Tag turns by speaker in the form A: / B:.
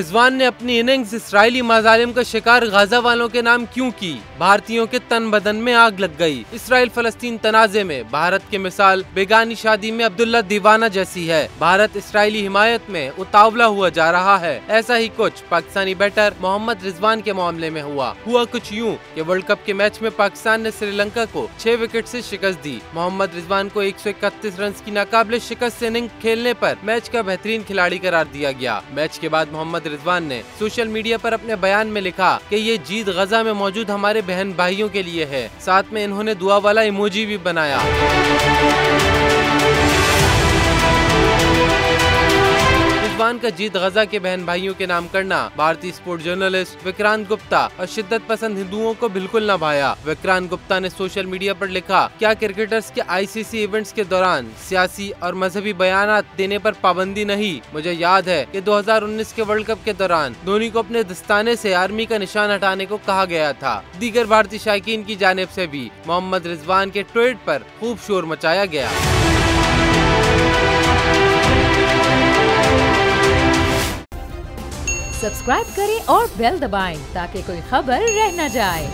A: रिजवान ने अपनी innings Israeli मजालिम का शिकार गाजा वालों के नाम क्यों की? भारतीयों के तन बदन में आग लग गई। इसराइल फलस्तीन तनाजे में भारत की मिसाल बेगानी शादी में अब्दुल्ला दीवाना जैसी है। भारत इसराइली हिमायत में उतावला हुआ जा रहा है। ऐसा ही कुछ पाकिस्तानी बैटर मोहम्मद रिजवान के मामले में हुआ कुछ यूं कि वर्ल्ड कप के मैच में पाकिस्तान ने श्रीलंका को 6 विकेट से शिकस्त दी। मोहम्मद रिजवान को 131 रन की नाकाबिले शिकस्त इनिंग खेलने पर मैच का बेहतरीन खिलाड़ी करार दिया गया। मैच के बाद मोहम्मद रिजवान ने सोशल मीडिया पर अपने बयान में लिखा कि ये जीत गजा में मौजूद हमारे बहन भाइयों के लिए है। साथ में इन्होंने दुआ वाला इमोजी भी बनाया। रिजवान का जीत गजा के बहन भाइयों के नाम करना भारतीय स्पोर्ट जर्नलिस्ट विक्रांत गुप्ता और शिद्दत पसंद हिंदुओं को बिल्कुल न भाया। विक्रांत गुप्ता ने सोशल मीडिया पर लिखा, क्या क्रिकेटर्स के आईसीसी इवेंट्स के दौरान सियासी और मजहबी बयानात देने पर पाबंदी नहीं? मुझे याद है कि 2019 के वर्ल्ड कप के दौरान धोनी को अपने दस्ताने से आर्मी का निशान हटाने को कहा गया था। दीगर भारतीय शायकीन की जानिब से भी मोहम्मद रिजवान के ट्वीट पर खूब शोर मचाया गया।
B: सब्सक्राइब करें और बेल दबाएं ताकि कोई खबर रह न जाए।